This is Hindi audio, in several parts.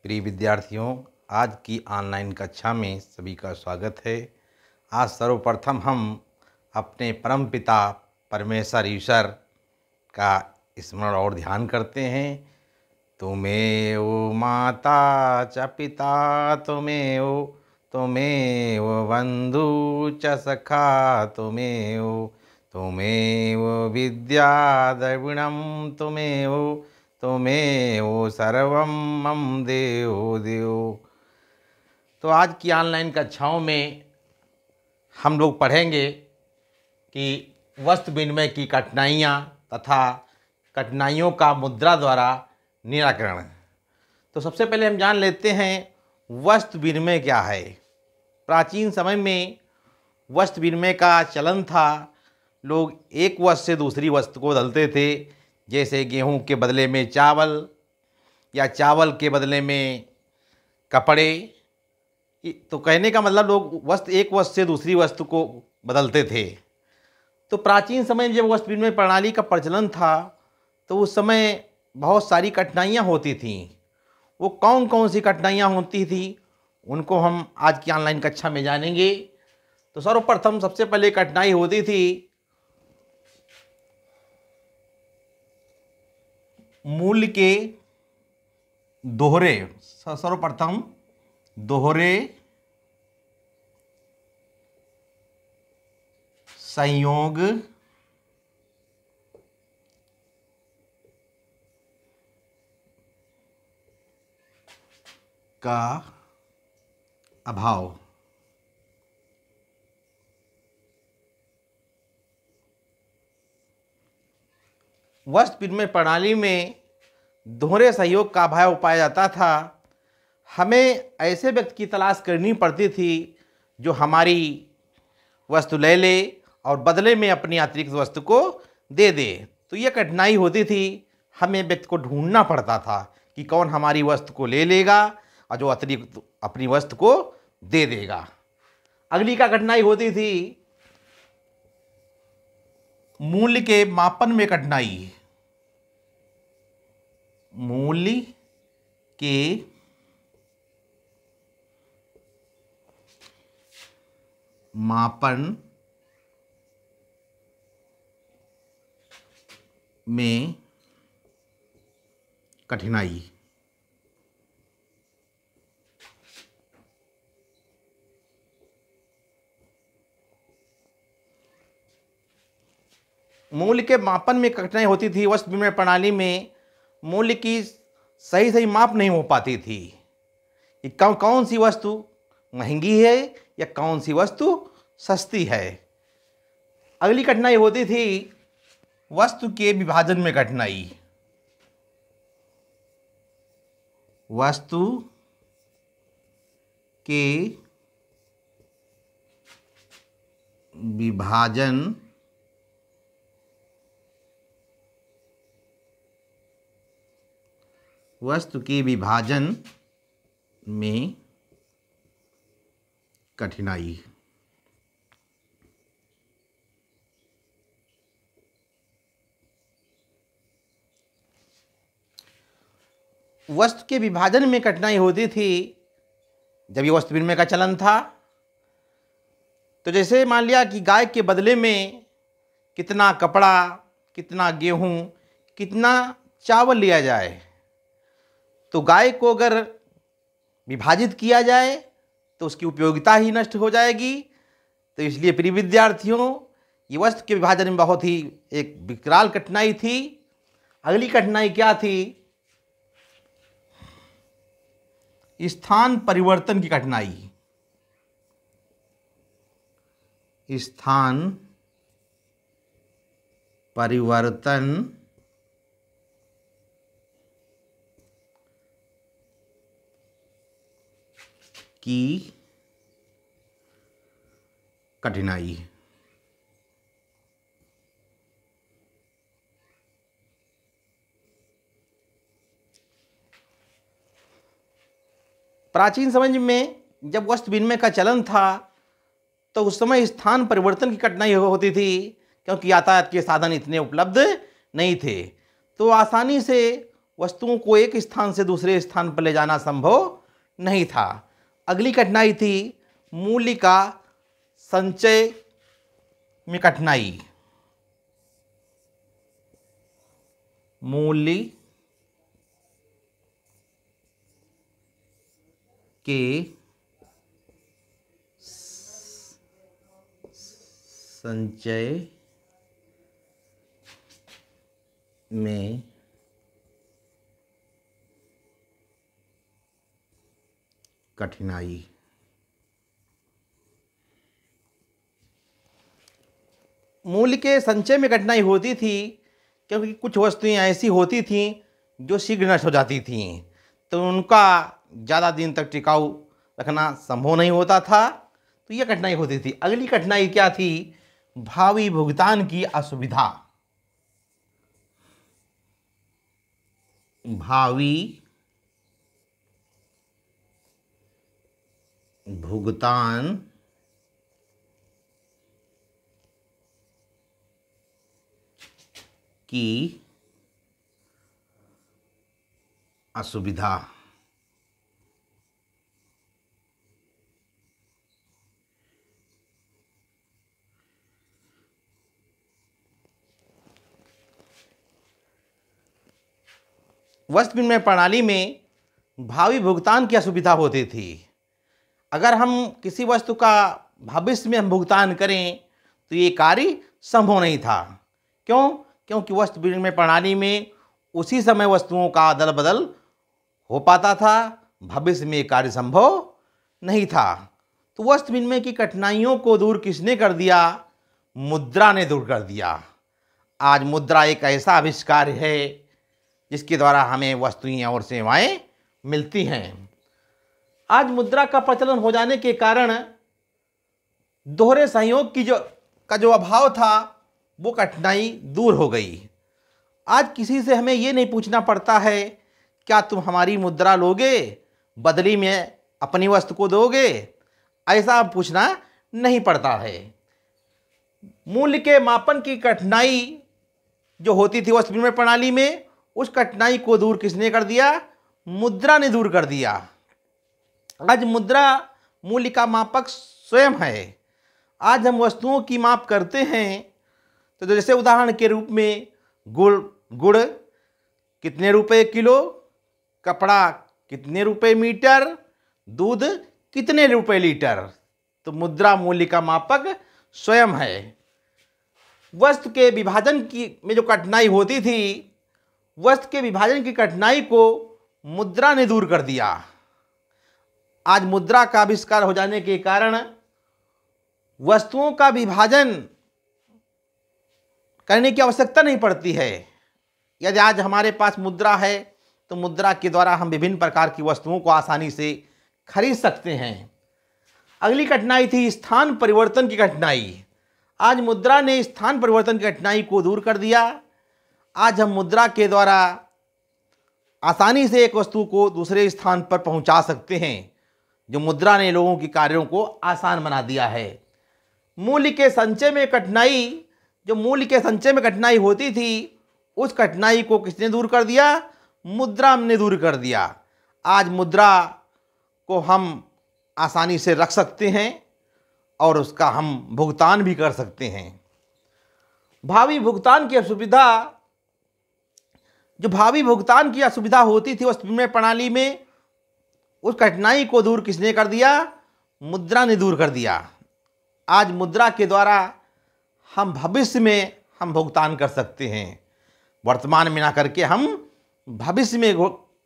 प्रिय विद्यार्थियों, आज की ऑनलाइन कक्षा में सभी का स्वागत है। आज सर्वप्रथम हम अपने परमपिता परमेश्वर ईश्वर का स्मरण और ध्यान करते हैं। तुमेव माता च पिता तुमेव बंधु च सखा तुमेव विद्या द्रविणं तुमेव सर्वं मम देव देव। तो आज की ऑनलाइन कक्षाओं में हम लोग पढ़ेंगे कि वस्तु विनिमय की कठिनाइयाँ तथा कठिनाइयों का मुद्रा द्वारा निराकरण। तो सबसे पहले हम जान लेते हैं वस्तु विनिमय क्या है। प्राचीन समय में वस्तु विनिमय का चलन था। लोग एक वस्तु से दूसरी वस्तु को बदलते थे, जैसे गेहूं के बदले में चावल या चावल के बदले में कपड़े। तो कहने का मतलब लोग एक वस्तु से दूसरी वस्तु को बदलते थे। तो प्राचीन समय में जब वस्तु विनिमय प्रणाली का प्रचलन था तो उस समय बहुत सारी कठिनाइयाँ होती थीं। वो कौन कौन सी कठिनाइयाँ होती थी उनको हम आज की ऑनलाइन कक्षा में जानेंगे। तो सर्वप्रथम सबसे पहले कठिनाई होती थी मूल्य के दोहरे संयोग का अभाव। वस्तु विनिमय प्रणाली में दोहरे सहयोग का अभाव पाया जाता था। हमें ऐसे व्यक्ति की तलाश करनी पड़ती थी जो हमारी वस्तु ले ले और बदले में अपनी अतिरिक्त वस्तु को दे दे। तो ये कठिनाई होती थी। हमें व्यक्ति को ढूंढना पड़ता था कि कौन हमारी वस्तु को ले लेगा और जो अतिरिक्त अपनी वस्तु को दे देगा। अगली का कठिनाई होती थी मूल्य के मापन में कठिनाई। मूल्य के मापन में कठिनाई। मूल्य के मापन में कठिनाई होती थी। वस्तु विनिमय प्रणाली में मूल्य की सही माप नहीं हो पाती थी कि कौन सी वस्तु महंगी है या कौन सी वस्तु सस्ती है। अगली कठिनाई होती थी वस्तु के विभाजन में कठिनाई। वस्तु के विभाजन में कठिनाई। वस्तु के विभाजन में कठिनाई होती थी जब ये वस्तु विनिमय का चलन था। तो जैसे मान लिया कि गाय के बदले में कितना कपड़ा, कितना गेहूं, कितना चावल लिया जाए। तो गाय को अगर विभाजित किया जाए तो उसकी उपयोगिता ही नष्ट हो जाएगी। तो इसलिए प्रिय विद्यार्थियों, ये वस्तु के विभाजन में बहुत ही एक विकराल कठिनाई थी। अगली कठिनाई क्या थी? स्थान परिवर्तन की कठिनाई। स्थान परिवर्तन की कठिनाई। प्राचीन समय में जब वस्तु विनिमय का चलन था तो उस समय स्थान परिवर्तन की कठिनाई होती थी, क्योंकि यातायात के साधन इतने उपलब्ध नहीं थे। तो आसानी से वस्तुओं को एक स्थान से दूसरे स्थान पर ले जाना संभव नहीं था। अगली कठिनाई थी मूल्य का संचय में कठिनाई। मूल्य के संचय में कठिनाई। मूल्य के संचय में कठिनाई होती थी क्योंकि कुछ वस्तुएं ऐसी होती थीं जो शीघ्र नष्ट हो जाती थीं, तो उनका ज़्यादा दिन तक टिकाऊ रखना संभव नहीं होता था, तो यह कठिनाई होती थी। अगली कठिनाई क्या थी? भावी भुगतान की असुविधा। भावी भुगतान की असुविधा। वस्तु विनिमय प्रणाली में भावी भुगतान की असुविधा होती थी। अगर हम किसी वस्तु का भविष्य में हम भुगतान करें तो ये कार्य संभव नहीं था। क्यों? क्योंकि वस्तु विनिमय प्रणाली में उसी समय वस्तुओं का अदल बदल हो पाता था, भविष्य में कार्य संभव नहीं था। तो वस्तु विनिमय की कठिनाइयों को दूर किसने कर दिया? मुद्रा ने दूर कर दिया। आज मुद्रा एक ऐसा आविष्कार है जिसके द्वारा हमें वस्तुएं और सेवाएं मिलती हैं। आज मुद्रा का प्रचलन हो जाने के कारण दोहरे सहयोग की जो अभाव था वो कठिनाई दूर हो गई। आज किसी से हमें ये नहीं पूछना पड़ता है क्या तुम हमारी मुद्रा लोगे, बदली में अपनी वस्तु को दोगे, ऐसा पूछना नहीं पड़ता है। मूल्य के मापन की कठिनाई जो होती थी वस्तु विनिमय प्रणाली में, उस कठिनाई को दूर किसने कर दिया? मुद्रा ने दूर कर दिया। आज मुद्रा मूल्य का मापक स्वयं है। आज हम वस्तुओं की माप करते हैं तो जैसे उदाहरण के रूप में गुड़ कितने रुपए किलो, कपड़ा कितने रुपए मीटर, दूध कितने रुपए लीटर, तो मुद्रा मूल्य का मापक स्वयं है। वस्तु के विभाजन की में जो कठिनाई होती थी, वस्तु के विभाजन की कठिनाई को मुद्रा ने दूर कर दिया। आज मुद्रा का आविष्कार हो जाने के कारण वस्तुओं का विभाजन करने की आवश्यकता नहीं पड़ती है। यदि आज हमारे पास मुद्रा है तो मुद्रा के द्वारा हम विभिन्न प्रकार की वस्तुओं को आसानी से खरीद सकते हैं। अगली कठिनाई थी स्थान परिवर्तन की कठिनाई। आज मुद्रा ने स्थान परिवर्तन की कठिनाई को दूर कर दिया। आज हम मुद्रा के द्वारा आसानी से एक वस्तु को दूसरे स्थान पर पहुंचा सकते हैं, जो मुद्रा ने लोगों के कार्यों को आसान बना दिया है। मूल्य के संचय में कठिनाई, जो मूल्य के संचय में कठिनाई होती थी, उस कठिनाई को किसने दूर कर दिया? मुद्रा ने दूर कर दिया। आज मुद्रा को हम आसानी से रख सकते हैं और उसका हम भुगतान भी कर सकते हैं। भावी भुगतान की असुविधा, जो भावी भुगतान की असुविधा होती थी वस्तु विनिमय प्रणाली में, उस कठिनाई को दूर किसने कर दिया? मुद्रा ने दूर कर दिया। आज मुद्रा के द्वारा हम भविष्य में हम भुगतान कर सकते हैं, वर्तमान में ना करके हम भविष्य में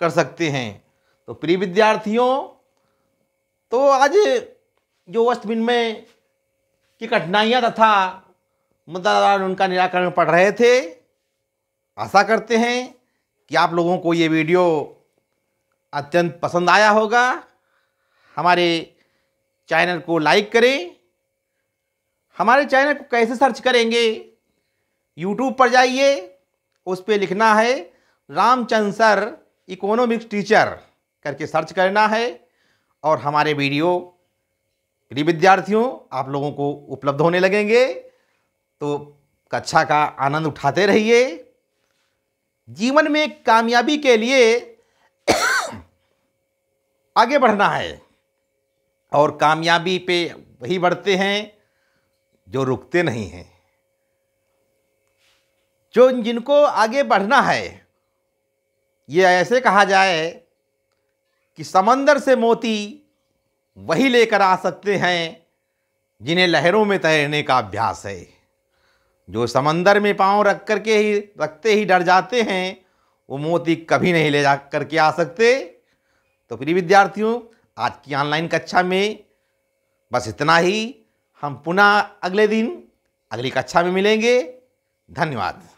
कर सकते हैं। तो प्रिय विद्यार्थियों, तो आज जो वस्तु विनिमय की कठिनाइयाँ तथा मुद्रा द्वारा उनका निराकरण पढ़ रहे थे, आशा करते हैं कि आप लोगों को ये वीडियो अत्यंत पसंद आया होगा। हमारे चैनल को लाइक करें। हमारे चैनल को कैसे सर्च करेंगे? यूट्यूब पर जाइए, उस पर लिखना है रामचंद्र सर इकोनॉमिक्स टीचर करके सर्च करना है और हमारे वीडियो प्रिय विद्यार्थियों आप लोगों को उपलब्ध होने लगेंगे। तो कक्षा का आनंद उठाते रहिए। जीवन में कामयाबी के लिए आगे बढ़ना है और कामयाबी पे वही बढ़ते हैं जो रुकते नहीं हैं। जिनको आगे बढ़ना है, ये ऐसे कहा जाए कि समंदर से मोती वही लेकर आ सकते हैं जिन्हें लहरों में तैरने का अभ्यास है। जो समंदर में पांव रखते ही डर जाते हैं, वो मोती कभी नहीं ले जा करके आ सकते। तो प्रिय विद्यार्थियों, आज की ऑनलाइन कक्षा में बस इतना ही। हम पुनः अगले दिन अगली कक्षा में मिलेंगे। धन्यवाद।